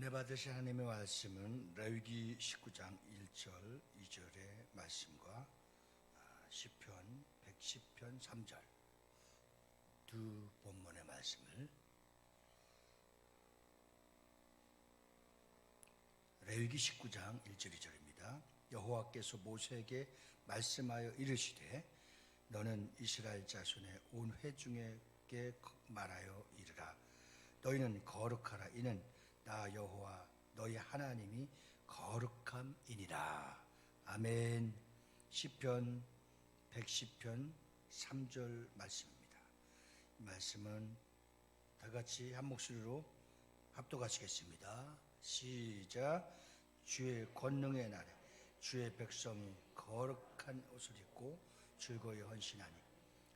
은혜 받으신 하나님의 말씀은 레위기 19장 1절 2절의 말씀과 시편 110편 3절 두 본문의 말씀을 레위기 19장 1절 2절입니다. 여호와께서 모세에게 말씀하여 이르시되 너는 이스라엘 자손의 온 회중에게 말하여 이르라. 너희는 거룩하라. 이는 나 여호와 너희 하나님이 거룩함이니라. 아멘. 시편 110편 3절 말씀입니다. 이 말씀은 다 같이 한 목소리로 합독하시겠습니다. 시작. 주의 권능의 날에 주의 백성이 거룩한 옷을 입고 즐거이 헌신하니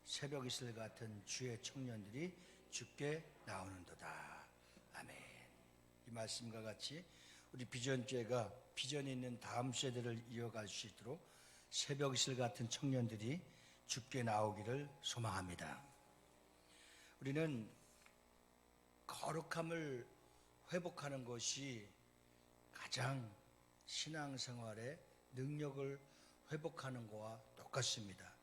새벽 이슬 같은 주의 청년들이 주께 나오는도다. 아멘. 이 말씀과 같이 우리 비전교회가 비전이 있는 다음 세대를 이어갈 수 있도록 새벽 이슬 같은 청년들이 주께 나오기를 소망합니다. 우리는 거룩함을 회복하는 것이 가장 신앙생활의 능력을 회복하는 것과 똑같습니다.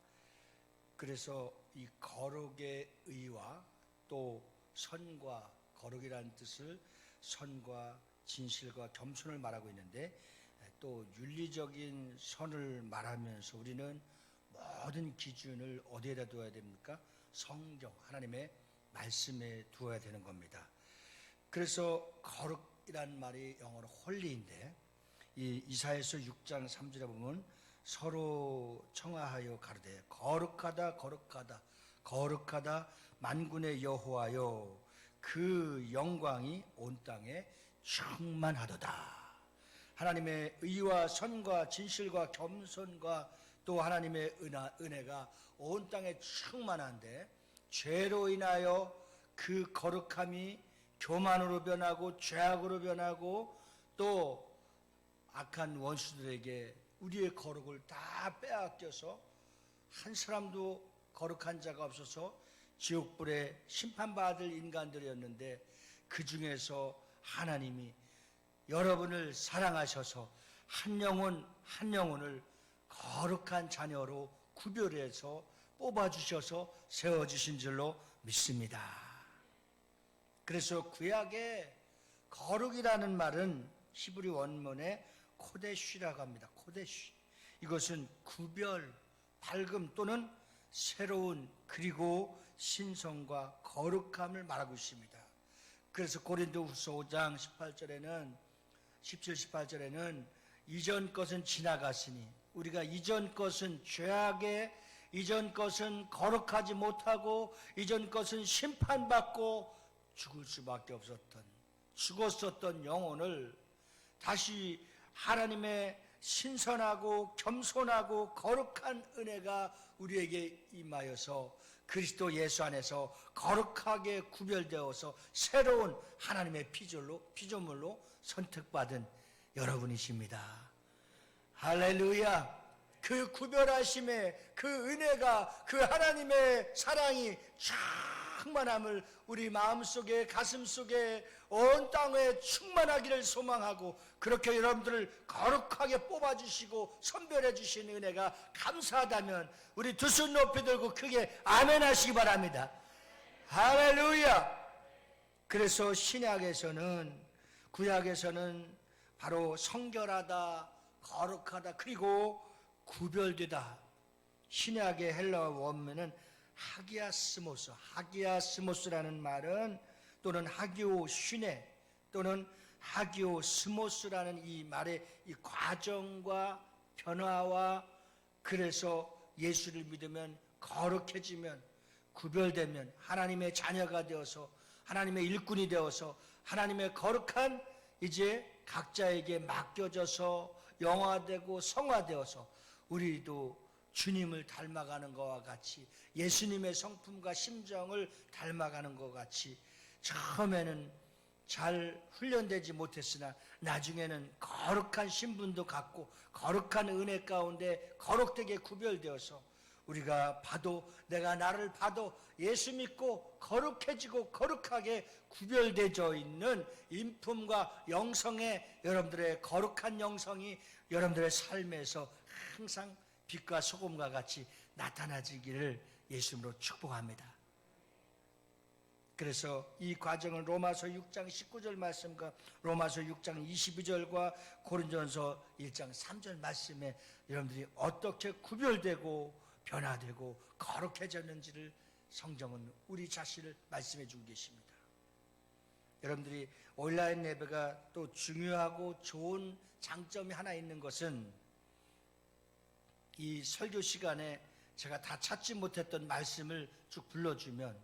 그래서 이 거룩의 의와 또 선과 거룩이라는 뜻을 선과 진실과 겸손을 말하고 있는데 또 윤리적인 선을 말하면서 우리는 모든 기준을 어디에다 두어야 됩니까? 성경, 하나님의 말씀에 두어야 되는 겁니다. 그래서 거룩이라는 말이 영어로 홀리인데 이 이사야서 6장 3절에 보면 서로 청하하여 가르되 거룩하다 거룩하다 거룩하다 만군의 여호와여 그 영광이 온 땅에 충만하도다. 하나님의 의와 선과 진실과 겸손과 또 하나님의 은혜가 온 땅에 충만한데 죄로 인하여 그 거룩함이 교만으로 변하고 죄악으로 변하고 또 악한 원수들에게 우리의 거룩을 다 빼앗겨서 한 사람도 거룩한 자가 없어서 지옥불에 심판받을 인간들이었는데 그 중에서 하나님이 여러분을 사랑하셔서 한 영혼 한 영혼을 거룩한 자녀로 구별해서 뽑아주셔서 세워주신 줄로 믿습니다. 그래서 구약의 거룩이라는 말은 히브리 원문에 코데쉬라고 합니다. 코데쉬. 이것은 구별, 밝음 또는 새로운 그리고 신성과 거룩함을 말하고 있습니다. 그래서 고린도후서 5장 18절에는 17, 18절에는 이전 것은 지나갔으니 우리가 이전 것은 죄악에 이전 것은 거룩하지 못하고 이전 것은 심판받고 죽을 수밖에 없었던 죽었었던 영혼을 다시 하나님의 신선하고 겸손하고 거룩한 은혜가 우리에게 임하여서 그리스도 예수 안에서 거룩하게 구별되어서 새로운 하나님의 피조물로 선택받은 여러분이십니다. 할렐루야. 그 구별하심의 그 은혜가 그 하나님의 사랑이 충만함을 우리 마음속에 가슴속에 온 땅에 충만하기를 소망하고 그렇게 여러분들을 거룩하게 뽑아주시고 선별해 주신 은혜가 감사하다면 우리 두 손 높이 들고 크게 아멘 하시기 바랍니다. 할렐루야. 그래서 신약에서는 구약에서는 바로 성결하다 거룩하다 그리고 구별되다. 신약의 헬라어 원문은 하기아스모스라는 말은 또는 하기오 슈네 또는 하기오 스모스라는 이 말의 이 과정과 변화와 그래서 예수를 믿으면 거룩해지면 구별되면 하나님의 자녀가 되어서 하나님의 일꾼이 되어서 하나님의 거룩한 이제 각자에게 맡겨져서 영화되고 성화되어서 우리도 주님을 닮아가는 것과 같이 예수님의 성품과 심정을 닮아가는 것 같이 처음에는 잘 훈련되지 못했으나 나중에는 거룩한 신분도 갖고 거룩한 은혜 가운데 거룩되게 구별되어서 우리가 봐도, 내가 나를 봐도 예수 믿고 거룩해지고 거룩하게 구별되어 있는 인품과 영성의, 여러분들의 거룩한 영성이 여러분들의 삶에서 항상 빛과 소금과 같이 나타나지기를 예수님으로 축복합니다. 그래서 이 과정을 로마서 6장 19절 말씀과 로마서 6장 22절과 고린도전서 1장 3절 말씀에 여러분들이 어떻게 구별되고 변화되고 거룩해졌는지를 성경은 우리 자신을 말씀해 주고 계십니다. 여러분들이 온라인 예배가 또 중요하고 좋은 장점이 하나 있는 것은, 이 설교 시간에 제가 다 찾지 못했던 말씀을 쭉 불러주면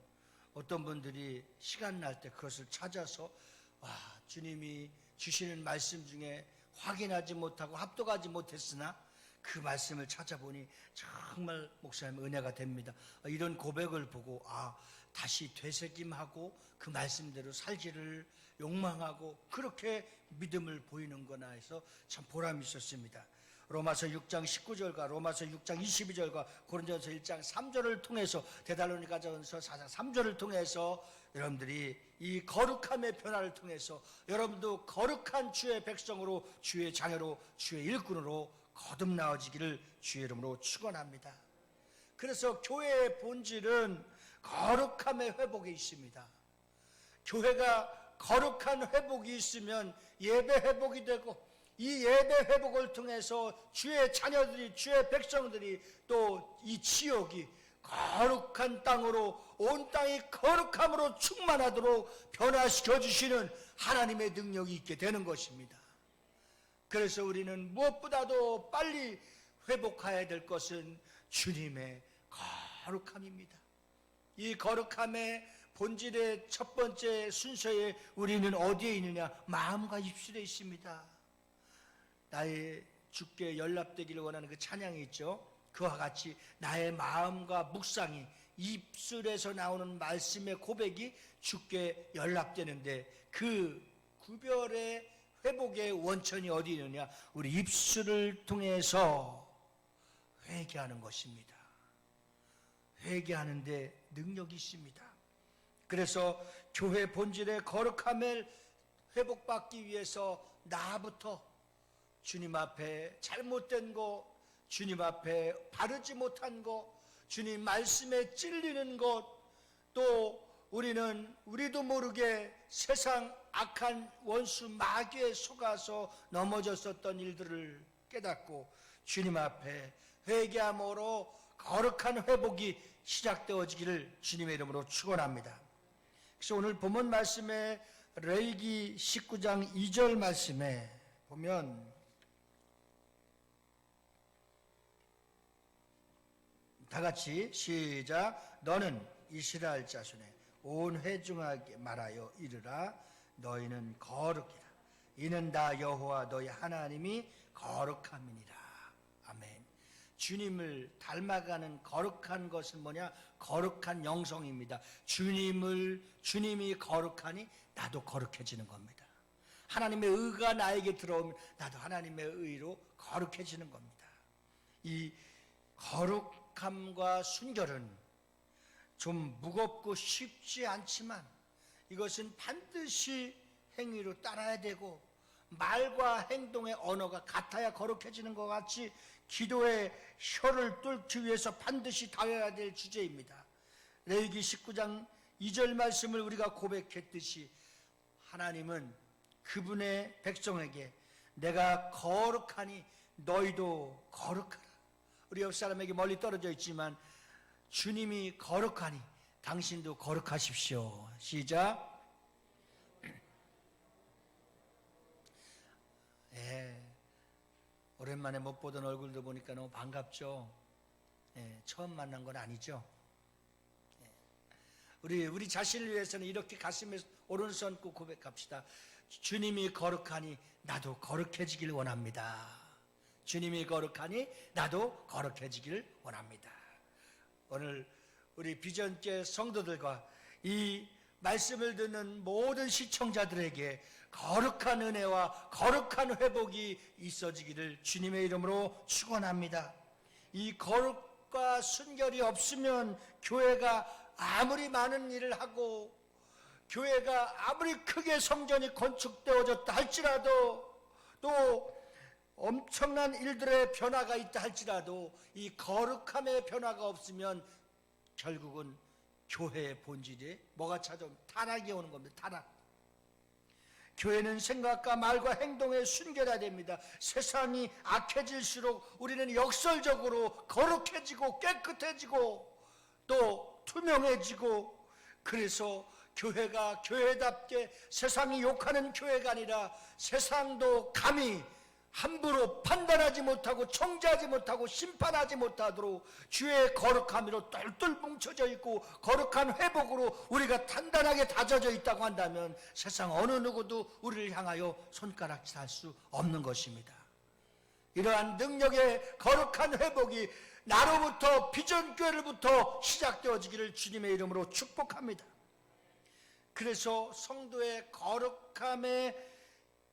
어떤 분들이 시간 날 때 그것을 찾아서, 와, 주님이 주시는 말씀 중에 확인하지 못하고 합독하지 못했으나 그 말씀을 찾아보니 정말 목사님 은혜가 됩니다. 이런 고백을 보고 다시 되새김하고 그 말씀대로 살기를 욕망하고 그렇게 믿음을 보이는구나 해서 참 보람이 있었습니다. 로마서 6장 19절과 로마서 6장 22절과 고린도전서 1장 3절을 통해서, 데살로니가전서 4장 3절을 통해서 여러분들이 이 거룩함의 변화를 통해서 여러분도 거룩한 주의 백성으로, 주의 자녀로, 주의 일꾼으로 거듭나어지기를 주의 이름으로 축원합니다. 그래서 교회의 본질은 거룩함의 회복에 있습니다. 교회가 거룩한 회복이 있으면 예배 회복이 되고, 이 예배 회복을 통해서 주의 자녀들이, 주의 백성들이 또 이 지역이 거룩한 땅으로, 온 땅이 거룩함으로 충만하도록 변화시켜 주시는 하나님의 능력이 있게 되는 것입니다. 그래서 우리는 무엇보다도 빨리 회복해야 될 것은 주님의 거룩함입니다. 이 거룩함의 본질의 첫 번째 순서에 우리는 어디에 있느냐? 마음과 입술에 있습니다. 나의 주께 연락되기를 원하는 그 찬양이 있죠. 그와 같이 나의 마음과 묵상이, 입술에서 나오는 말씀의 고백이 주께 연락되는데, 그 구별의 회복의 원천이 어디 있느냐? 우리 입술을 통해서 회개하는 것입니다. 회개하는데 능력이 있습니다. 그래서 교회 본질의 거룩함을 회복받기 위해서 나부터 주님 앞에 잘못된 거, 주님 앞에 바르지 못한 거, 주님 말씀에 찔리는 것, 또 우리도 모르게 세상 악한 원수 마귀에 속아서 넘어졌었던 일들을 깨닫고 주님 앞에 회개함으로 거룩한 회복이 시작되어지기를 주님의 이름으로 축원합니다. 그래서 오늘 본문 말씀에 레위기 19장 2절 말씀에 보면 다 같이 시작. 너는 이스라엘 자손에 온 회중하게 말하여 이르라. 너희는 거룩이라. 이는 다 여호와 너희 하나님이 거룩함이니라. 아멘. 주님을 닮아가는 거룩한 것은 뭐냐? 거룩한 영성입니다. 주님이 거룩하니 나도 거룩해지는 겁니다. 하나님의 의가 나에게 들어오면 나도 하나님의 의로 거룩해지는 겁니다. 이 거룩함과 순결은 좀 무겁고 쉽지 않지만 이것은 반드시 행위로 따라야 되고, 말과 행동의 언어가 같아야 거룩해지는 것 같이 기도의 혀를 뚫기 위해서 반드시 다뤄야 될 주제입니다. 레위기 19장 2절 말씀을 우리가 고백했듯이 하나님은 그분의 백성에게 내가 거룩하니 너희도 거룩하라. 우리 옆 사람에게 멀리 떨어져 있지만 주님이 거룩하니 당신도 거룩하십시오. 시작. 오랜만에 못 보던 얼굴도 보니까 너무 반갑죠. 처음 만난 건 아니죠. 우리 자신을 위해서는 이렇게 가슴에 오른손 꼭 고백합시다. 주님이 거룩하니 나도 거룩해지길 원합니다. 주님이 거룩하니 나도 거룩해지길 원합니다. 오늘 우리 비전계 성도들과 이 말씀을 듣는 모든 시청자들에게 거룩한 은혜와 거룩한 회복이 있어지기를 주님의 이름으로 축원합니다. 이 거룩과 순결이 없으면 교회가 아무리 많은 일을 하고 교회가 아무리 크게 성전이 건축되어졌다 할지라도 또 엄청난 일들의 변화가 있다 할지라도 이 거룩함의 변화가 없으면 결국은 교회의 본질이 뭐가 찾아오면 타락이 오는 겁니다. 타락. 교회는 생각과 말과 행동에 순결해야 됩니다. 세상이 악해질수록 우리는 역설적으로 거룩해지고 깨끗해지고 또 투명해지고, 그래서 교회가 교회답게 세상이 욕하는 교회가 아니라 세상도 감히 함부로 판단하지 못하고 청지하지 못하고 심판하지 못하도록 주의 거룩함으로 똘똘 뭉쳐져 있고 거룩한 회복으로 우리가 단단하게 다져져 있다고 한다면 세상 어느 누구도 우리를 향하여 손가락질할 수 없는 것입니다. 이러한 능력의 거룩한 회복이 나로부터 비전교회로부터 시작되어지기를 주님의 이름으로 축복합니다. 그래서 성도의 거룩함의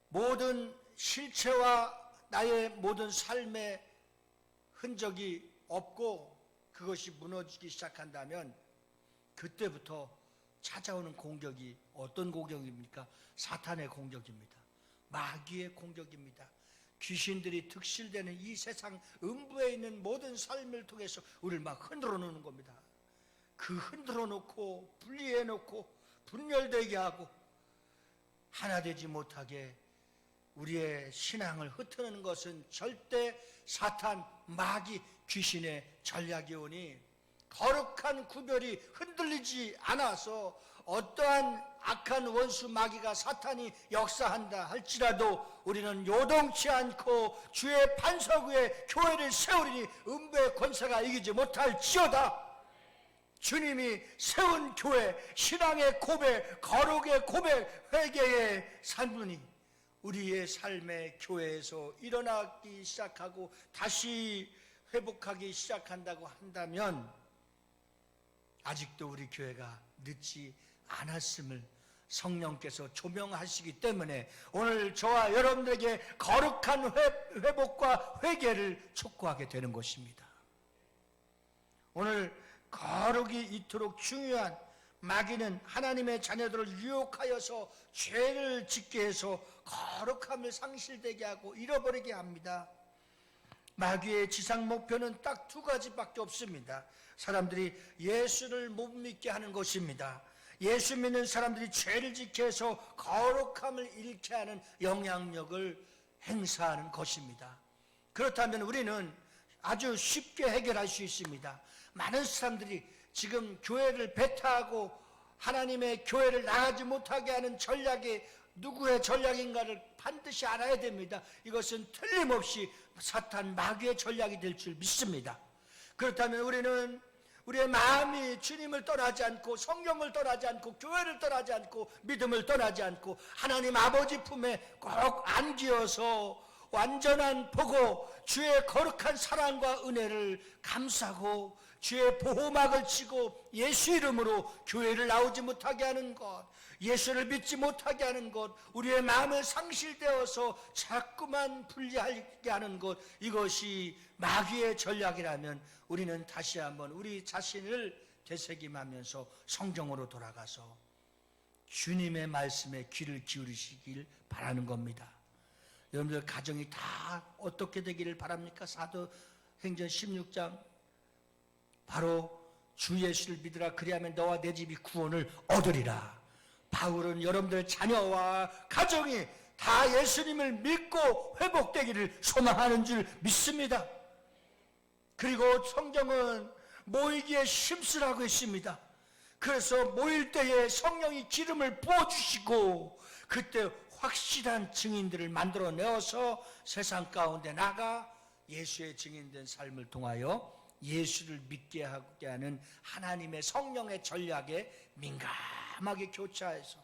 모든 실체와 나의 모든 삶의 흔적이 없고 그것이 무너지기 시작한다면 그때부터 찾아오는 공격이 어떤 공격입니까? 사탄의 공격입니다. 마귀의 공격입니다. 귀신들이 득실되는 이 세상 음부에 있는 모든 삶을 통해서 우리를 막 흔들어 놓는 겁니다. 그 흔들어 놓고 분리해 놓고 분열되게 하고 하나 되지 못하게 우리의 신앙을 흩어내는 것은 절대 사탄, 마귀, 귀신의 전략이 오니 거룩한 구별이 흔들리지 않아서 어떠한 악한 원수 마귀가 사탄이 역사한다 할지라도 우리는 요동치 않고 주의 반석 위에 교회를 세우리니 음부의 권세가 이기지 못할지어다. 주님이 세운 교회, 신앙의 고백, 거룩의 고백, 회개의 삶문이 우리의 삶의 교회에서 일어나기 시작하고 다시 회복하기 시작한다고 한다면 아직도 우리 교회가 늦지 않았음을 성령께서 조명하시기 때문에 오늘 저와 여러분들에게 거룩한 회복과 회개를 촉구하게 되는 것입니다. 오늘 거룩이 이토록 중요한 마귀는 하나님의 자녀들을 유혹하여서 죄를 짓게 해서 거룩함을 상실되게 하고 잃어버리게 합니다. 마귀의 지상 목표는 딱 두 가지밖에 없습니다. 사람들이 예수를 못 믿게 하는 것입니다. 예수 믿는 사람들이 죄를 짓게 해서 거룩함을 잃게 하는 영향력을 행사하는 것입니다. 그렇다면 우리는 아주 쉽게 해결할 수 있습니다. 많은 사람들이 지금 교회를 배타하고 하나님의 교회를 나가지 못하게 하는 전략이 누구의 전략인가를 반드시 알아야 됩니다. 이것은 틀림없이 사탄 마귀의 전략이 될 줄 믿습니다. 그렇다면 우리는 우리의 마음이 주님을 떠나지 않고 성경을 떠나지 않고 교회를 떠나지 않고 믿음을 떠나지 않고 하나님 아버지 품에 꼭 안기어서 완전한 보고 주의 거룩한 사랑과 은혜를 감싸고 주의 보호막을 치고 예수 이름으로 교회를 나오지 못하게 하는 것, 예수를 믿지 못하게 하는 것, 우리의 마음을 상실되어서 자꾸만 분리하게 하는 것, 이것이 마귀의 전략이라면 우리는 다시 한번 우리 자신을 되새김하면서 성경으로 돌아가서 주님의 말씀에 귀를 기울이시길 바라는 겁니다. 여러분들 가정이 다 어떻게 되기를 바랍니까? 사도행전 16장 바로 주 예수를 믿으라 그리하면 너와 내 집이 구원을 얻으리라. 바울은 여러분들 자녀와 가정이 다 예수님을 믿고 회복되기를 소망하는 줄 믿습니다. 그리고 성경은 모이기에 힘쓰라고 했습니다. 그래서 모일 때에 성령이 기름을 부어주시고 그때 확실한 증인들을 만들어내어서 세상 가운데 나가 예수의 증인된 삶을 통하여 예수를 믿게 하게 하는 하나님의 성령의 전략에 민감하게 교차해서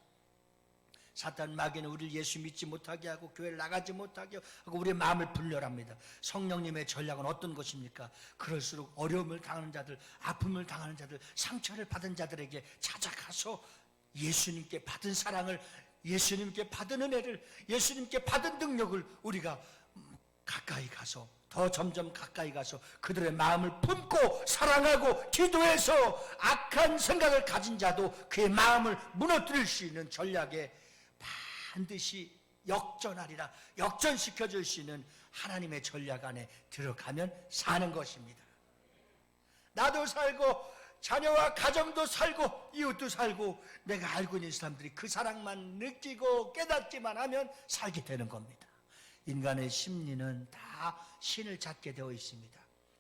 사탄 마귀는 우리를 예수 믿지 못하게 하고 교회를 나가지 못하게 하고 우리의 마음을 분열합니다. 성령님의 전략은 어떤 것입니까? 그럴수록 어려움을 당하는 자들, 아픔을 당하는 자들, 상처를 받은 자들에게 찾아가서 예수님께 받은 사랑을, 예수님께 받은 은혜를, 예수님께 받은 능력을 우리가 가까이 가서, 더 점점 가까이 가서 그들의 마음을 품고 사랑하고 기도해서 악한 생각을 가진 자도 그의 마음을 무너뜨릴 수 있는 전략에 반드시 역전하리라, 역전시켜 줄 수 있는 하나님의 전략 안에 들어가면 사는 것입니다. 나도 살고 자녀와 가정도 살고 이웃도 살고 내가 알고 있는 사람들이 그 사랑만 느끼고 깨닫기만 하면 살게 되는 겁니다. 인간의 심리는 다 신을 찾게 되어 있습니다.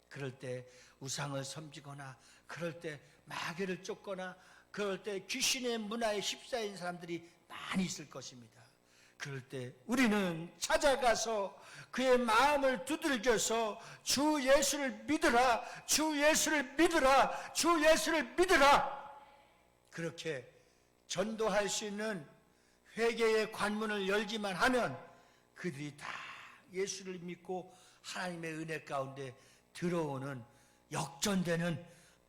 그럴 때 우상을 섬기거나, 그럴 때 마귀를 쫓거나, 그럴 때 귀신의 문화에 휩싸인 사람들이 많이 있을 것입니다. 그럴 때 우리는 찾아가서 그의 마음을 두들겨서 주 예수를 믿으라, 주 예수를 믿으라, 주 예수를 믿으라, 그렇게 전도할 수 있는 회개의 관문을 열기만 하면 그들이 다 예수를 믿고 하나님의 은혜 가운데 들어오는, 역전되는,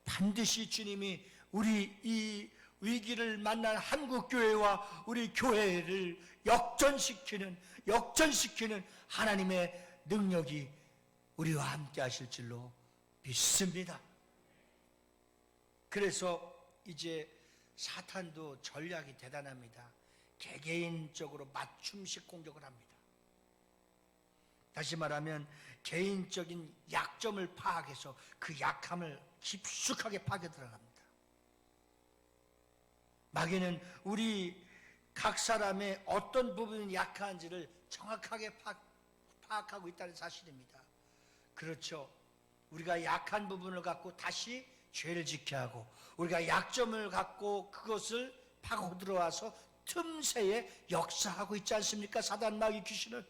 반드시 주님이 우리 이 위기를 만난 한국교회와 우리 교회를 역전시키는 하나님의 능력이 우리와 함께 하실 줄로 믿습니다. 그래서 이제 사탄도 전략이 대단합니다. 개개인적으로 맞춤식 공격을 합니다. 다시 말하면 개인적인 약점을 파악해서 그 약함을 깊숙하게 파게 들어갑니다. 마귀는 우리 각 사람의 어떤 부분이 약한지를 정확하게 파악하고 있다는 사실입니다. 그렇죠. 우리가 약한 부분을 갖고 다시 죄를 짓게 하고, 우리가 약점을 갖고 그것을 파고 들어와서 틈새에 역사하고 있지 않습니까? 사단 마귀 귀신은.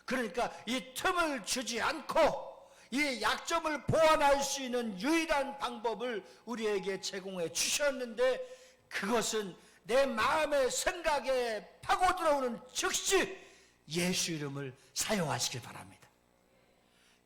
그러니까 이 틈을 주지 않고 이 약점을 보완할 수 있는 유일한 방법을 우리에게 제공해 주셨는데, 그것은 내 마음의 생각에 파고 들어오는 즉시 예수 이름을 사용하시길 바랍니다.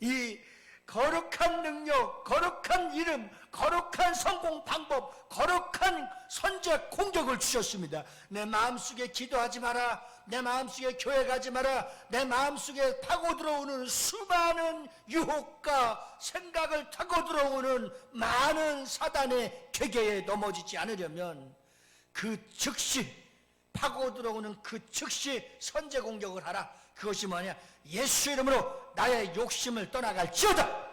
이 거룩한 능력, 거룩한 이름, 거룩한 성공 방법, 거룩한 선제 공격을 주셨습니다. 내 마음속에 기도하지 마라, 내 마음속에 교회 가지 마라, 내 마음속에 타고 들어오는 수많은 유혹과 생각을 타고 들어오는 많은 사단의 괴계에 넘어지지 않으려면 그 즉시 파고 들어오는 그 즉시 선제 공격을 하라. 그것이 뭐냐? 예수 이름으로 나의 욕심을 떠나갈지어다.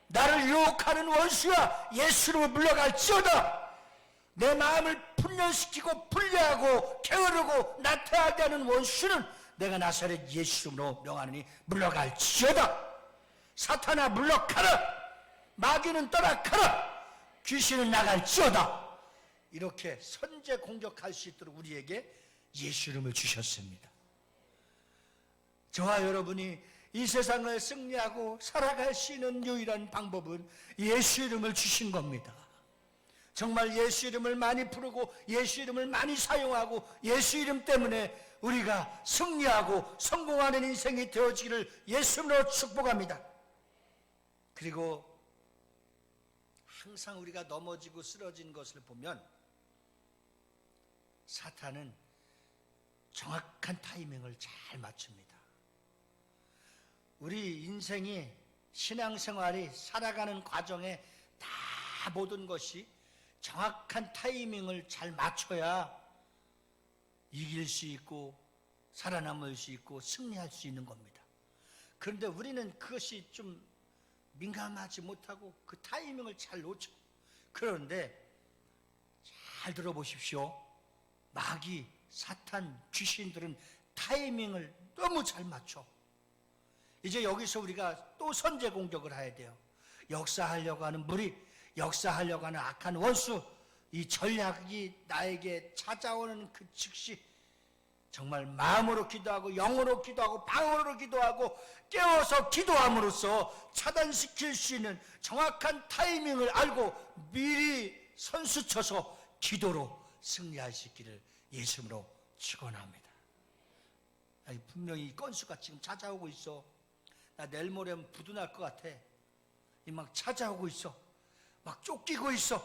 나를 유혹하는 원수야, 예수 이름으로 물러갈지어다. 내 마음을 분열시키고 분리하고 게으르고 나태하게 하는 원수는 내가 나사렛 예수 이름으로 명하느니 물러갈지어다. 사탄아 물러가라, 마귀는 떠나가라, 귀신은 나갈지어다. 이렇게 선제 공격할 수 있도록 우리에게 예수 이름을 주셨습니다. 저와 여러분이 이 세상을 승리하고 살아갈 수 있는 유일한 방법은 예수 이름을 주신 겁니다. 정말 예수 이름을 많이 부르고 예수 이름을 많이 사용하고 예수 이름 때문에 우리가 승리하고 성공하는 인생이 되어지기를 예수님으로 축복합니다. 그리고 항상 우리가 넘어지고 쓰러진 것을 보면 사탄은 정확한 타이밍을 잘 맞춥니다. 우리 인생이, 신앙생활이 살아가는 과정에 다 모든 것이 정확한 타이밍을 잘 맞춰야 이길 수 있고 살아남을 수 있고 승리할 수 있는 겁니다. 그런데 우리는 그것이 좀 민감하지 못하고 그 타이밍을 잘 놓쳐. 그런데 잘 들어보십시오. 마귀, 사탄, 귀신들은 타이밍을 너무 잘 맞춰. 이제 여기서 우리가 또 선제 공격을 해야 돼요. 역사하려고 하는 무리, 역사하려고 하는 악한 원수, 이 전략이 나에게 찾아오는 그 즉시 정말 마음으로 기도하고 영으로 기도하고 방언으로 기도하고 깨워서 기도함으로써 차단시킬 수 있는 정확한 타이밍을 알고 미리 선수쳐서 기도로 승리할 수 있기를 예수님으로 축원합니다. 분명히 이 건수가 지금 찾아오고 있어. 나 내일 모레면 부도날 것 같아. 이 막 찾아오고 있어. 막 쫓기고 있어.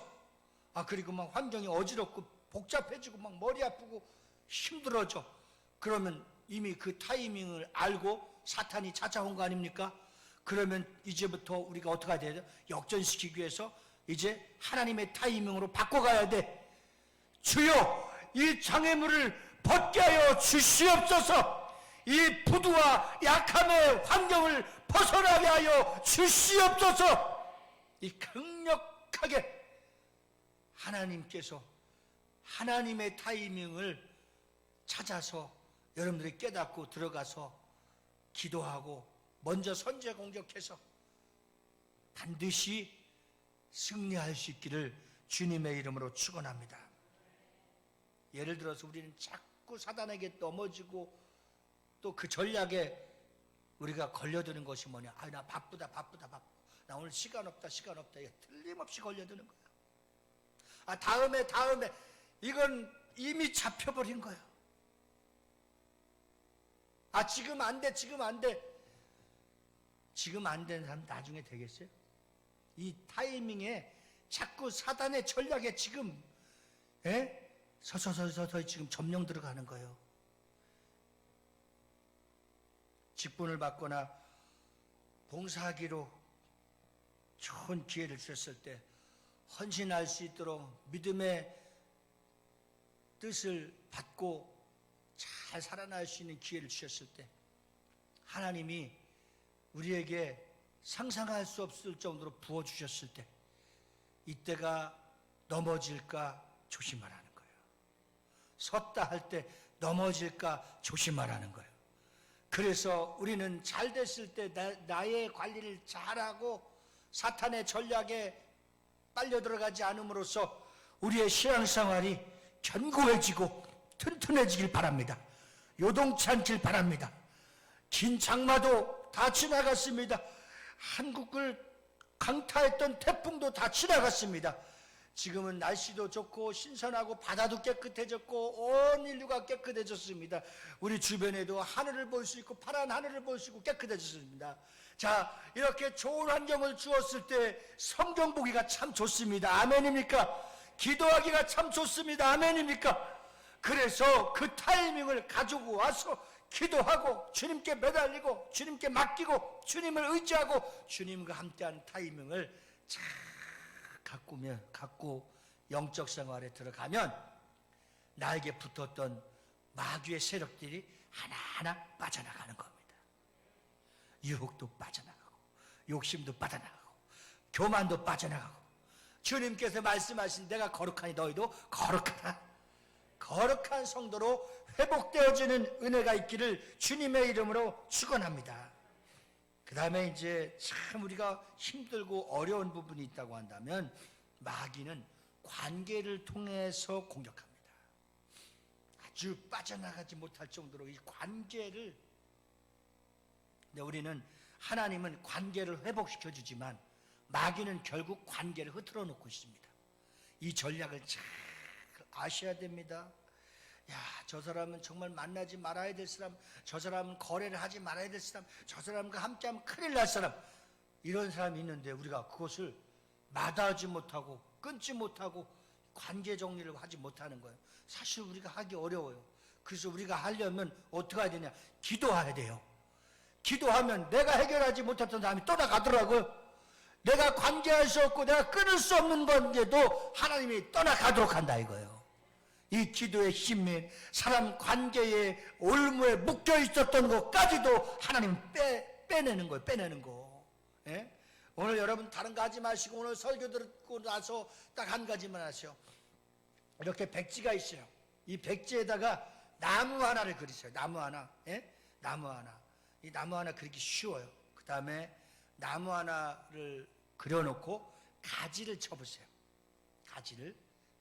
그리고 막 환경이 어지럽고 복잡해지고 막 머리 아프고 힘들어져. 그러면 이미 그 타이밍을 알고 사탄이 찾아온 거 아닙니까? 그러면 이제부터 우리가 어떻게 해야 돼요? 역전시키기 위해서 이제 하나님의 타이밍으로 바꿔가야 돼. 주여, 이 장애물을 벗게 하여 주시옵소서. 이 부두와 약함의 환경을 벗어나게 하여 주시옵소서. 이 강력하게 하나님께서 하나님의 타이밍을 찾아서 여러분들이 깨닫고 들어가서 기도하고 먼저 선제 공격해서 반드시 승리할 수 있기를 주님의 이름으로 축원합니다. 예를 들어서 우리는 자꾸 사단에게 넘어지고 또 그 전략에 우리가 걸려드는 것이 뭐냐? 아, 나 바쁘다. 나 오늘 시간 없다. 이게 틀림없이 걸려드는 거야. 아, 다음에. 이건 이미 잡혀버린 거야. 아, 지금 안 돼. 지금 안 되는 사람 나중에 되겠어요? 이 타이밍에 자꾸 사단의 전략에 지금 서서히 지금 점령 들어가는 거예요. 직분을 받거나 봉사하기로 좋은 기회를 주셨을 때 헌신할 수 있도록 믿음의 뜻을 받고 잘 살아날 수 있는 기회를 주셨을 때 하나님이 우리에게 상상할 수 없을 정도로 부어주셨을 때 이때가 넘어질까 조심하라는 거예요. 섰다 할 때 넘어질까 조심하라는 거예요. 그래서 우리는 잘 됐을 때 나의 관리를 잘하고 사탄의 전략에 빨려 들어가지 않음으로써 우리의 신앙생활이 견고해지고 튼튼해지길 바랍니다. 요동치 않길 바랍니다. 긴 장마도 다 지나갔습니다. 한국을 강타했던 태풍도 다 지나갔습니다. 지금은 날씨도 좋고 신선하고 바다도 깨끗해졌고 온 인류가 깨끗해졌습니다. 우리 주변에도 하늘을 볼 수 있고 파란 하늘을 볼 수 있고 깨끗해졌습니다. 자, 이렇게 좋은 환경을 주었을 때 성경 보기가 참 좋습니다. 아멘입니까? 기도하기가 참 좋습니다. 아멘입니까? 그래서 그 타이밍을 가지고 와서 기도하고 주님께 매달리고 주님께 맡기고 주님을 의지하고 주님과 함께하는 타이밍을 잘 갖고 영적 생활에 들어가면 나에게 붙었던 마귀의 세력들이 하나하나 빠져나가는 겁니다. 유혹도 빠져나가고 욕심도 빠져나가고 교만도 빠져나가고 주님께서 말씀하신 내가 거룩하니 너희도 거룩하다. 거룩한 성도로 회복되어지는 은혜가 있기를 주님의 이름으로 축원합니다. 그 다음에 이제 참 우리가 힘들고 어려운 부분이 있다고 한다면 마귀는 관계를 통해서 공격합니다. 아주 빠져나가지 못할 정도로 이 관계를, 근데 우리는 하나님은 관계를 회복시켜 주지만 마귀는 결국 관계를 흐트러 놓고 있습니다. 이 전략을 잘 아셔야 됩니다. 야, 저 사람은 정말 만나지 말아야 될 사람, 저 사람은 거래를 하지 말아야 될 사람, 저 사람과 함께하면 큰일 날 사람, 이런 사람이 있는데 우리가 그것을 마다하지 못하고 끊지 못하고 관계 정리를 하지 못하는 거예요. 사실 우리가 하기 어려워요. 그래서 우리가 하려면 어떻게 해야 되냐? 기도해야 돼요. 기도하면 내가 해결하지 못했던 사람이 떠나가더라고요. 내가 관계할 수 없고 내가 끊을 수 없는 건데도 하나님이 떠나가도록 한다 이거예요. 이 기도의 힘이 사람 관계의 올무에 묶여 있었던 것까지도 하나님 빼내는 거예요. 빼내는 거. 예? 오늘 여러분 다른 거 하지 마시고 오늘 설교 듣고 나서 딱 한 가지만 하세요. 이렇게 백지가 있어요. 이 백지에다가 나무 하나를 그리세요. 나무 하나. 예? 나무 하나. 이 나무 하나 그리기 쉬워요. 그 다음에 나무 하나를 그려놓고 가지를 쳐보세요. 가지를.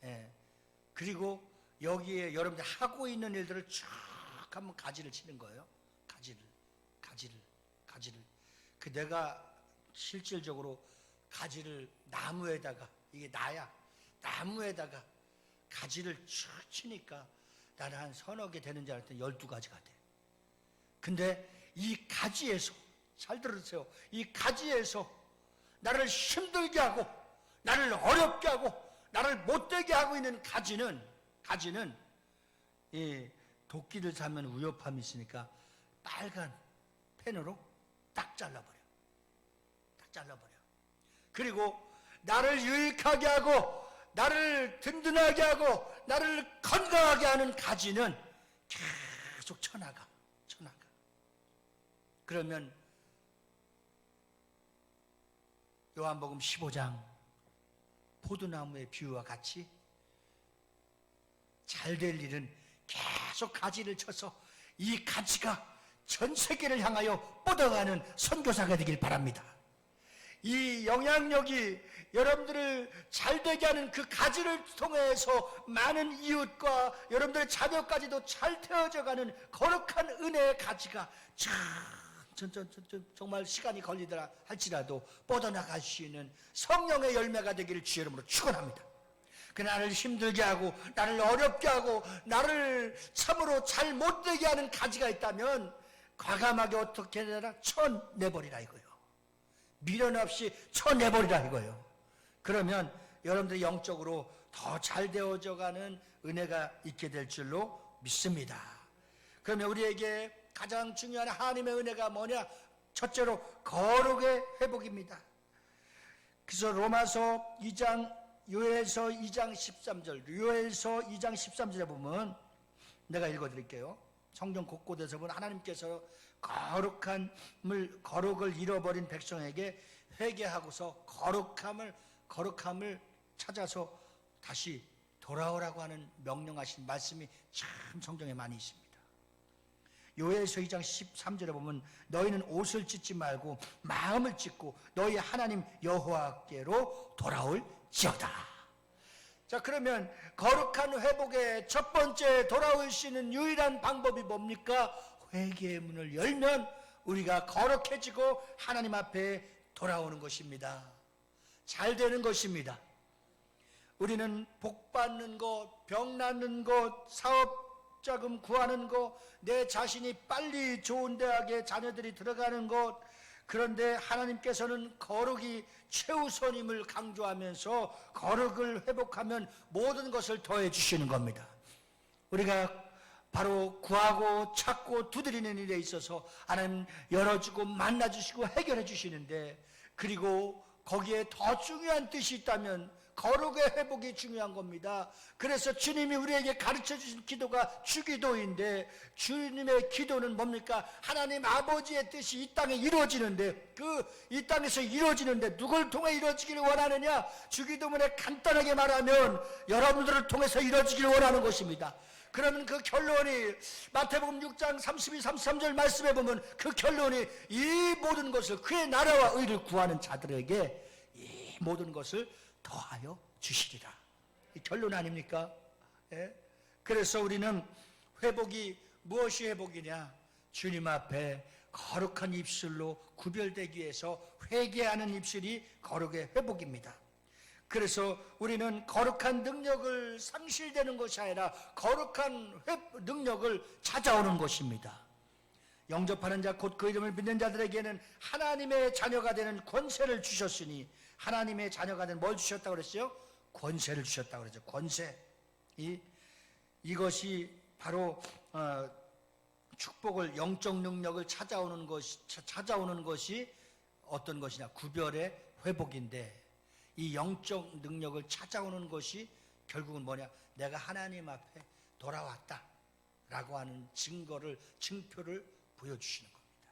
예. 그리고 여기에 여러분들 하고 있는 일들을 쭉 한번 가지를 치는 거예요. 가지를. 그 내가 실질적으로 가지를 나무에다가, 이게 나야. 나무에다가 가지를 쭉 치니까 나는 한 서너 개 되는 줄 알았더니 12가지가 돼. 근데 이 가지에서, 잘 들으세요. 이 가지에서 나를 힘들게 하고 나를 어렵게 하고 나를 못되게 하고 있는 가지는 이 도끼를 잡으면 위협함이 있으니까 빨간 펜으로 딱 잘라버려. 딱 잘라버려. 그리고 나를 유익하게 하고 나를 든든하게 하고 나를 건강하게 하는 가지는 계속 쳐나가. 그러면 요한복음 15장 포도나무의 비유와 같이 잘 될 일은 계속 가지를 쳐서 이 가지가 전 세계를 향하여 뻗어가는 선교사가 되길 바랍니다. 이 영향력이 여러분들을 잘되게 하는 그 가지를 통해서 많은 이웃과 여러분들의 자녀까지도 잘 되어져가는 거룩한 은혜의 가지가 정말 시간이 걸리더라 할지라도 뻗어나갈 수 있는 성령의 열매가 되기를 주의 이름으로 축원합니다. 그 나를 힘들게 하고 나를 어렵게 하고 나를 참으로 잘 못되게 하는 가지가 있다면 과감하게 어떻게 해야 쳐내버리라 이거예요. 미련 없이 쳐내버리라 이거예요. 그러면 여러분들이 영적으로 더 잘 되어져가는 은혜가 있게 될 줄로 믿습니다. 그러면 우리에게 가장 중요한 하나님의 은혜가 뭐냐? 첫째로 거룩의 회복입니다. 그래서 로마서 2장 요엘서 2장 13절 요엘서 2장 13절에 보면 내가 읽어드릴게요. 성경 곳곳에서 보면 하나님께서 거룩을 잃어버린 백성에게 회개하고서 거룩함을 찾아서 다시 돌아오라고 하는 명령하신 말씀이 참 성경에 많이 있습니다. 요엘서 2장 13절에 보면 너희는 옷을 찢지 말고 마음을 찢고 너희 하나님 여호와께로 돌아올지어다. 자, 그러면 거룩한 회복의 첫 번째 돌아올 수 있는 유일한 방법이 뭡니까? 회개의 문을 열면 우리가 거룩해지고 하나님 앞에 돌아오는 것입니다. 잘 되는 것입니다. 우리는 복 받는 것, 병 낫는 것, 사업 자금 구하는 것, 내 자신이 빨리 좋은 대학에 자녀들이 들어가는 것, 그런데 하나님께서는 거룩이 최우선임을 강조하면서 거룩을 회복하면 모든 것을 더해 주시는 겁니다. 우리가 바로 구하고 찾고 두드리는 일에 있어서 하나님 열어주고 만나주시고 해결해 주시는데, 그리고 거기에 더 중요한 뜻이 있다면 거룩의 회복이 중요한 겁니다. 그래서 주님이 우리에게 가르쳐 주신 기도가 주기도인데, 주님의 기도는 뭡니까? 하나님 아버지의 뜻이 이 땅에 이루어지는데, 이 땅에서 이루어지는데 누굴 통해 이루어지기를 원하느냐? 주기도문에 간단하게 말하면 여러분들을 통해서 이루어지기를 원하는 것입니다. 그러면 그 결론이 마태복음 6장 32, 33절 말씀에 보면 그 결론이 이 모든 것을, 그의 나라와 의를 구하는 자들에게 이 모든 것을 더하여 주시리라. 이 결론 아닙니까? 예? 그래서 우리는 회복이 무엇이 회복이냐? 주님 앞에 거룩한 입술로 구별되기 위해서 회개하는 입술이 거룩의 회복입니다. 그래서 우리는 거룩한 능력을 상실되는 것이 아니라 거룩한 능력을 찾아오는 것입니다. 영접하는 자 곧 그 이름을 믿는 자들에게는 하나님의 자녀가 되는 권세를 주셨으니, 하나님의 자녀가 되는 뭘 주셨다고 그랬어요? 권세를 주셨다고 그랬죠. 권세. 이것이 바로 축복을, 영적 능력을 찾아오는 것이 어떤 것이냐? 구별의 회복인데, 이 영적 능력을 찾아오는 것이 결국은 뭐냐? 내가 하나님 앞에 돌아왔다 라고 하는 증표를 보여주시는 겁니다.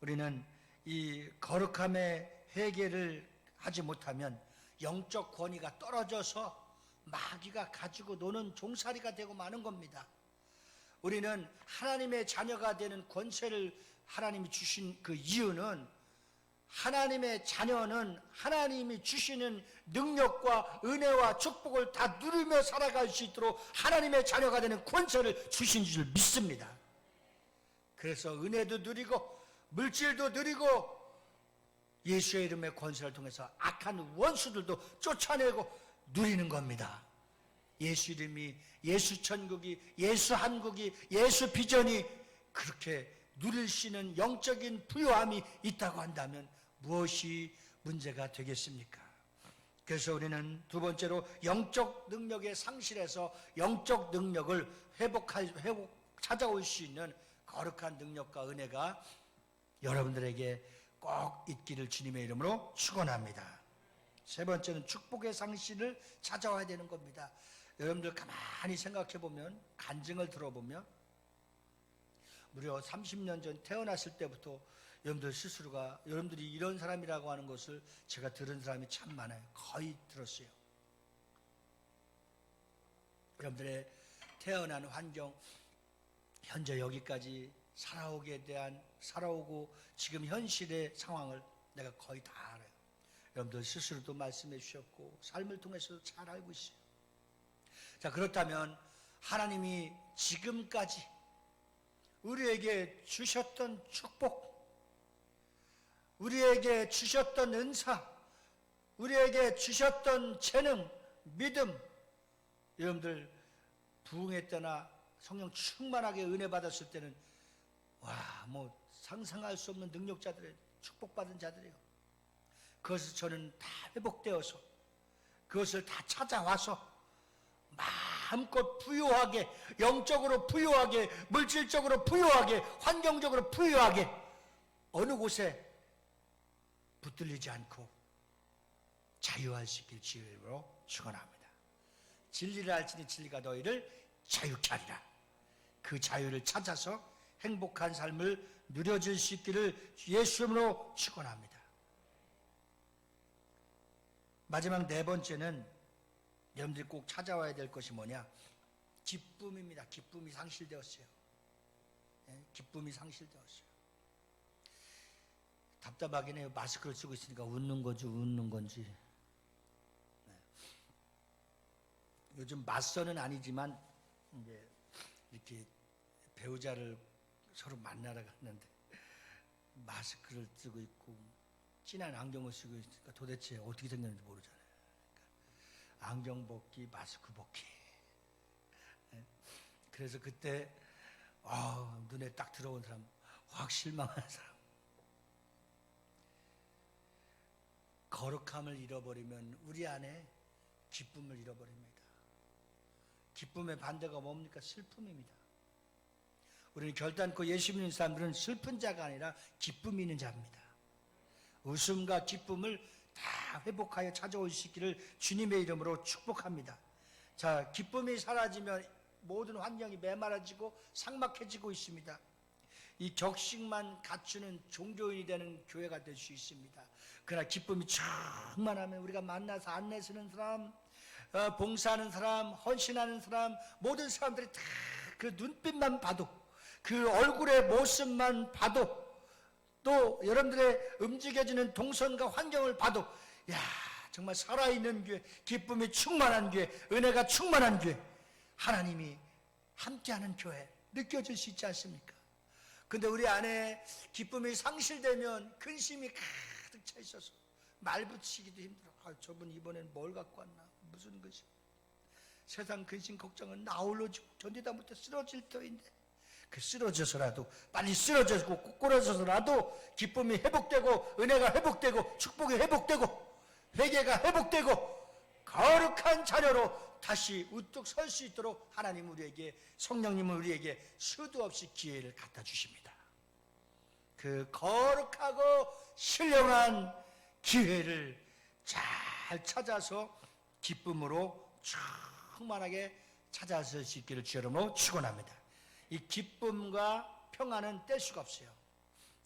우리는 이 거룩함의 회개를 하지 못하면 영적 권위가 떨어져서 마귀가 가지고 노는 종살이가 되고 마는 겁니다. 우리는 하나님의 자녀가 되는 권세를 하나님이 주신 그 이유는, 하나님의 자녀는 하나님이 주시는 능력과 은혜와 축복을 다 누리며 살아갈 수 있도록 하나님의 자녀가 되는 권세를 주신 줄 믿습니다. 그래서 은혜도 누리고 물질도 누리고 예수의 이름의 권세를 통해서 악한 원수들도 쫓아내고 누리는 겁니다. 예수 이름이, 예수 천국이, 예수 한국이, 예수 비전이 그렇게 누릴 수 있는 영적인 부요함이 있다고 한다면 무엇이 문제가 되겠습니까? 그래서 우리는 두 번째로 영적 능력의 상실에서 영적 능력을 찾아올 수 있는 거룩한 능력과 은혜가 여러분들에게 꼭 있기를 주님의 이름으로 축원합니다. 세 번째는 축복의 상실을 찾아와야 되는 겁니다. 여러분들 가만히 생각해 보면, 간증을 들어보면 무려 30년 전 태어났을 때부터 여러분들 스스로가, 여러분들이 이런 사람이라고 하는 것을 제가 들은 사람이 참 많아요. 거의 들었어요. 여러분들의 태어난 환경, 현재 여기까지 살아오고 지금 현실의 상황을 내가 거의 다 알아요. 여러분들 스스로도 말씀해 주셨고 삶을 통해서 잘 알고 있어요. 자, 그렇다면 하나님이 지금까지 우리에게 주셨던 축복, 우리에게 주셨던 은사, 우리에게 주셨던 재능, 믿음, 여러분들 부흥회 때나 성령 충만하게 은혜 받았을 때는 상상할 수 없는 능력자들의 축복받은 자들이에요. 그것을 저는 다 회복되어서, 그것을 다 찾아와서 마음껏 부유하게, 영적으로 부유하게, 물질적으로 부유하게, 환경적으로 부유하게 어느 곳에 붙들리지 않고 자유할 수 있길 주님으로 축원합니다. 진리를 알지니 진리가 너희를 자유케 하리라. 그 자유를 찾아서 행복한 삶을 누려줄 수 있기를 예수 이름으로 축원합니다. 마지막 네 번째는 여러분들이 꼭 찾아와야 될 것이 뭐냐? 기쁨입니다. 기쁨이 상실되었어요. 기쁨이 상실되었어요. 답답하긴 해요. 마스크를 쓰고 있으니까 웃는 건지. 요즘 맞서는 아니지만 이제 이렇게 배우자를 서로 만나러 갔는데 마스크를 쓰고 있고 진한 안경을 쓰고 있으니까 도대체 어떻게 생겼는지 모르잖아요. 그러니까 안경 벗기, 마스크 벗기. 그래서 그때 눈에 딱 들어온 사람, 확 실망한 사람. 거룩함을 잃어버리면 우리 안에 기쁨을 잃어버립니다. 기쁨의 반대가 뭡니까? 슬픔입니다. 우리는 결단코 예수 믿는 사람들은 슬픈 자가 아니라 기쁨이 있는 자입니다. 웃음과 기쁨을 다 회복하여 찾아올 수 있기를 주님의 이름으로 축복합니다. 자, 기쁨이 사라지면 모든 환경이 메마라지고 삭막해지고 있습니다. 이 격식만 갖추는 종교인이 되는 교회가 될 수 있습니다. 그러나 기쁨이 충만하면 우리가 만나서 안내 쓰는 사람, 봉사하는 사람, 헌신하는 사람, 모든 사람들이 다 그 눈빛만 봐도, 그 얼굴의 모습만 봐도, 또 여러분들의 움직여지는 동선과 환경을 봐도, 정말 살아있는 교회, 기쁨이 충만한 교회, 은혜가 충만한 교회, 하나님이 함께하는 교회 느껴질 수 있지 않습니까? 근데 우리 안에 기쁨이 상실되면 근심이 가득 차 있어서 말 붙이기도 힘들어. 저분 이번엔 뭘 갖고 왔나? 무슨 근심? 세상 근심 걱정은 나 홀로 견디다 못해 쓰러질 터인데, 그 쓰러져서라도, 빨리 쓰러져서 꼬꾸라져서라도 기쁨이 회복되고, 은혜가 회복되고, 축복이 회복되고, 회개가 회복되고, 거룩한 자녀로 다시 우뚝 설 수 있도록 하나님 우리에게, 성령님은 우리에게 수도 없이 기회를 갖다 주십니다. 그 거룩하고 신령한 기회를 잘 찾아서 기쁨으로 충만하게 찾아설 수 있기를 주 여러분으로 축원합니다. 이 기쁨과 평안은 뗄 수가 없어요.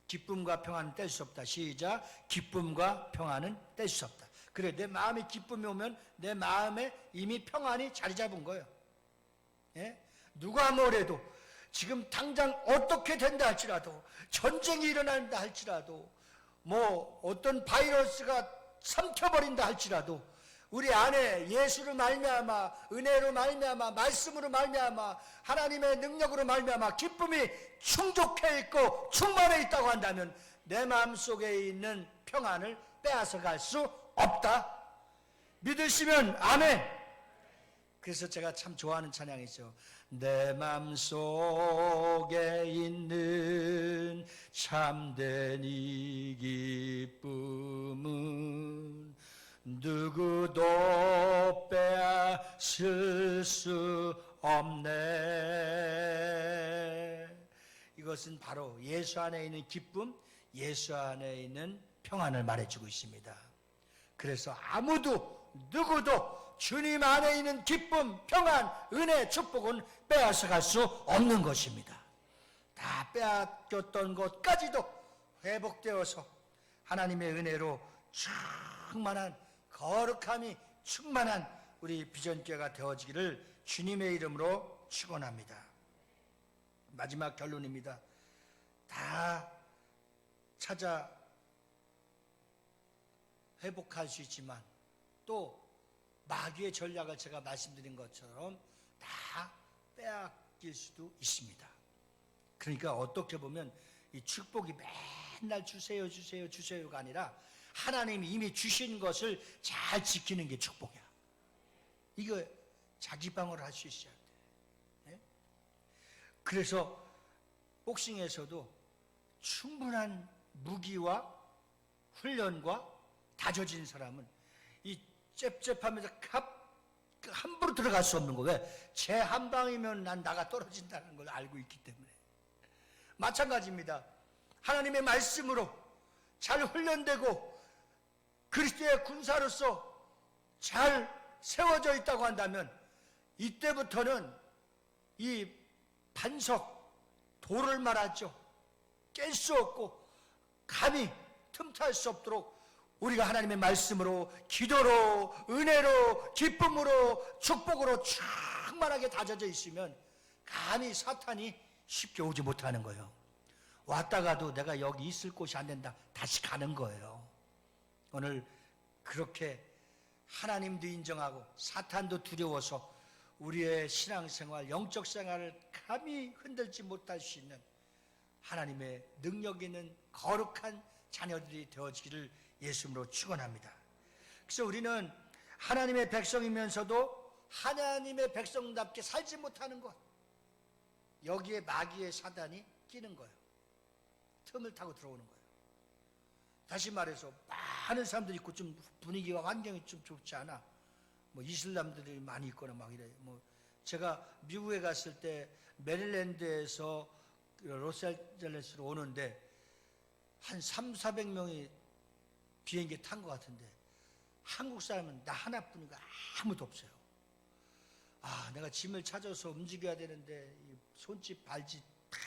기쁨과 평안은 뗄 수 없다. 시작. 기쁨과 평안은 뗄 수 없다. 그래, 내 마음에 기쁨이 오면 내 마음에 이미 평안이 자리 잡은 거예요. 누가 뭐래도, 지금 당장 어떻게 된다 할지라도, 전쟁이 일어난다 할지라도, 어떤 바이러스가 삼켜버린다 할지라도, 우리 안에 예수를 말미암아, 은혜로 말미암아, 말씀으로 말미암아, 하나님의 능력으로 말미암아 기쁨이 충족해 있고 충만해 있다고 한다면 내 마음속에 있는 평안을 빼앗아 갈 수 없다. 믿으시면 아멘. 그래서 제가 참 좋아하는 찬양이죠. 내 마음속에 있는 참된 이 기쁨은 누구도 빼앗을 수 없네. 이거 이것은 바로 예수 안에 있는 기쁨, 예수 안에 있는 평안을 말해주고 있습니다. 그래서 아무도 누구도 주님 안에 있는 기쁨, 평안, 은혜, 축복은 빼앗아갈 수 없는 것입니다. 다 빼앗겼던 것까지도 회복되어서 하나님의 은혜로 충만한 거룩함이 충만한 우리 비전교회가 되어지기를 주님의 이름으로 축원합니다. 마지막 결론입니다. 다 찾아 회복할 수 있지만 또 마귀의 전략을 제가 말씀드린 것처럼 다 빼앗길 수도 있습니다. 그러니까 어떻게 보면 이 축복이 맨날 주세요 주세요 주세요가 아니라 하나님이 이미 주신 것을 잘 지키는 게 축복이야. 이거 자기 방어를 할 수 있어야 돼. 네? 그래서 복싱에서도 충분한 무기와 훈련과 다져진 사람은 이 잽잽하면서 함부로 들어갈 수 없는 거. 왜? 제 한 방이면 난 나가 떨어진다는 걸 알고 있기 때문에. 마찬가지입니다. 하나님의 말씀으로 잘 훈련되고 그리스도의 군사로서 잘 세워져 있다고 한다면 이때부터는 이 반석, 돌을 말하죠. 깰 수 없고 감히 틈탈 수 없도록 우리가 하나님의 말씀으로, 기도로, 은혜로, 기쁨으로, 축복으로 충만하게 다져져 있으면 감히 사탄이 쉽게 오지 못하는 거예요. 왔다가도 내가 여기 있을 곳이 안 된다. 다시 가는 거예요. 오늘 그렇게 하나님도 인정하고 사탄도 두려워서 우리의 신앙생활, 영적 생활을 감히 흔들지 못할 수 있는 하나님의 능력 있는 거룩한 자녀들이 되어지기를 예수님으로 축원합니다. 그래서 우리는 하나님의 백성이면서도 하나님의 백성답게 살지 못하는 것, 여기에 마귀의 사단이 끼는 거예요. 틈을 타고 들어오는 거예요. 다시 말해서 많은 사람들이 있고 좀 분위기와 환경이 좀 좋지 않아. 뭐 이슬람들이 많이 있거나 막 이래. 뭐 제가 미국에 갔을 때 메릴랜드에서 로스앤젤레스로 오는데 한 300~400명이 비행기 탄 것 같은데 한국 사람은 나 하나뿐이고 아무도 없어요. 아, 내가 짐을 찾아서 움직여야 되는데 손짓 발짓 다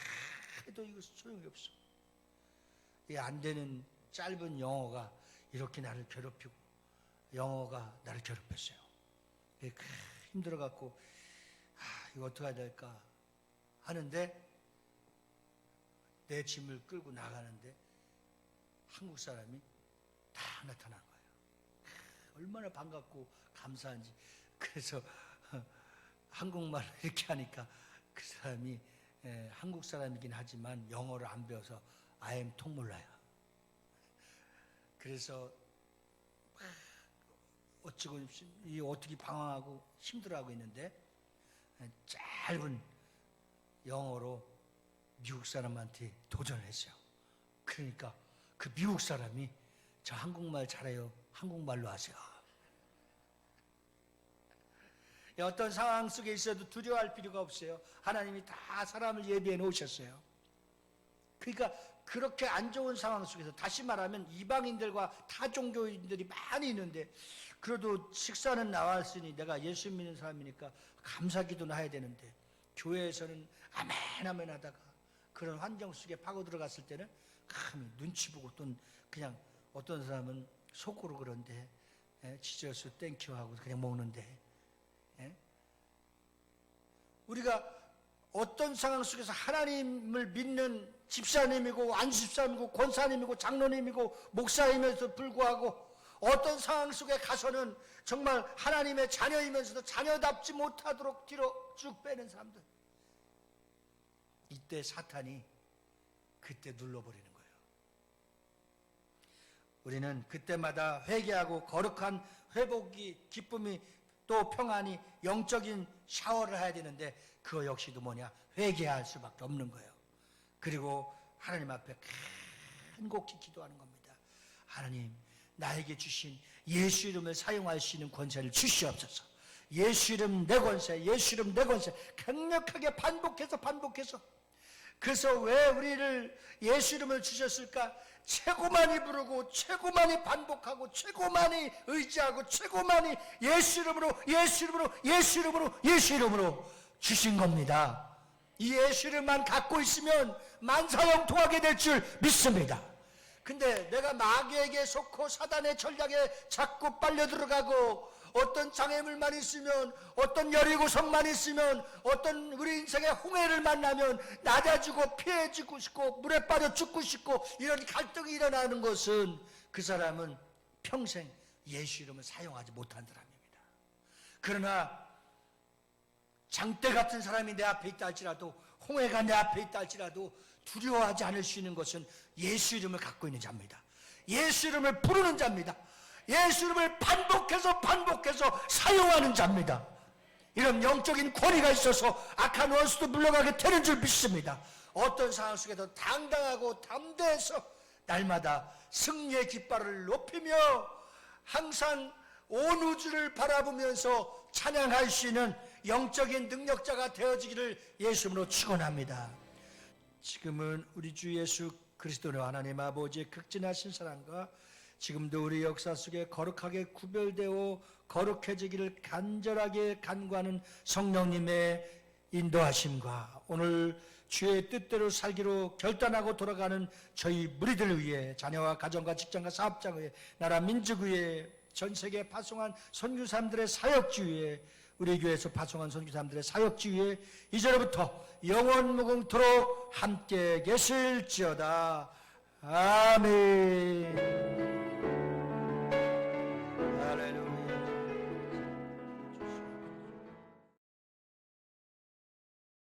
해도 이거 소용이 없어. 이 안 되는 짧은 영어가 이렇게 나를 괴롭히고 영어가 나를 괴롭혔어요. 힘들어갖고 이거 어떻게 해야 될까 하는데 내 짐을 끌고 나가는데 한국 사람이 다 나타난 거예요. 얼마나 반갑고 감사한지. 그래서 한국말을 이렇게 하니까 그 사람이 한국 사람이긴 하지만 영어를 안 배워서 I am 통몰라야. 그래서 어떻게 방황하고 힘들어하고 있는데 짧은 영어로 미국 사람한테 도전을 했어요. 그러니까 그 미국 사람이 저 한국말 잘해요. 한국말로 하세요. 어떤 상황 속에 있어도 두려워할 필요가 없어요. 하나님이 다 사람을 예비해 놓으셨어요. 그러니까 그렇게 안 좋은 상황 속에서, 다시 말하면 이방인들과 타 종교인들이 많이 있는데 그래도 식사는 나왔으니 내가 예수 믿는 사람이니까 감사기도는 해야 되는데 교회에서는 아멘 아멘 하다가 그런 환경 속에 파고 들어갔을 때는 감히 눈치 보고 또 그냥 어떤 사람은 속으로 그런데 지저스 땡큐 하고 그냥 먹는데 우리가 어떤 상황 속에서 하나님을 믿는 집사님이고 안수집사님이고 권사님이고 장로님이고 목사임에도 불구하고 어떤 상황 속에 가서는 정말 하나님의 자녀이면서도 자녀답지 못하도록 뒤로 쭉 빼는 사람들, 이때 사탄이 그때 눌러버리는 거예요. 우리는 그때마다 회개하고 거룩한 회복이, 기쁨이, 또 평안이, 영적인 샤워를 해야 되는데 그거 역시도 뭐냐? 회개할 수밖에 없는 거예요. 그리고 하나님 앞에 간곡히 기도하는 겁니다. 하나님, 나에게 주신 예수 이름을 사용할 수 있는 권세를 주시옵소서. 예수 이름 내 권세, 예수 이름 내 권세 강력하게 반복해서 그래서 왜 우리를 예수 이름을 주셨을까? 최고 많이 부르고 최고 많이 반복하고 최고 많이 의지하고 최고 많이 예수 이름으로 예수 이름으로 예수 이름으로 예수 이름으로 주신 겁니다. 이 예수 이름만 갖고 있으면 만사형통하게 될 줄 믿습니다. 근데 내가 마귀에게 속고 사단의 전략에 자꾸 빨려 들어가고 어떤 장애물만 있으면, 어떤 여리고성만 있으면, 어떤 우리 인생의 홍해를 만나면 낮아지고 피해지고 싶고 물에 빠져 죽고 싶고 이런 갈등이 일어나는 것은 그 사람은 평생 예수 이름을 사용하지 못한 사람입니다. 그러나 장대 같은 사람이 내 앞에 있다 할지라도, 홍해가 내 앞에 있다 할지라도 두려워하지 않을 수 있는 것은 예수 이름을 갖고 있는 자입니다. 예수 이름을 부르는 자입니다. 예수 이름을 반복해서 사용하는 자입니다. 이런 영적인 권위가 있어서 악한 원수도 물러가게 되는 줄 믿습니다. 어떤 상황 속에도 당당하고 담대해서 날마다 승리의 깃발을 높이며 항상 온 우주를 바라보면서 찬양할 수 있는 영적인 능력자가 되어지기를 예수 이름으로 축원합니다. 지금은 우리 주 예수 그리스도의 하나님 아버지의 극진하신 사랑과 지금도 우리 역사 속에 거룩하게 구별되어 거룩해지기를 간절하게 간구하는 성령님의 인도하심과 오늘 주의 뜻대로 살기로 결단하고 돌아가는 저희 무리들을 위해, 자녀와 가정과 직장과 사업장 위해, 나라 민족 위해, 전 세계에 파송한 선교사람들의 사역지 위해, 우리 교회에서 파송한 선교사람들의 사역지 위해 이제로부터 영원 무궁토록 함께 계실지어다. 아멘.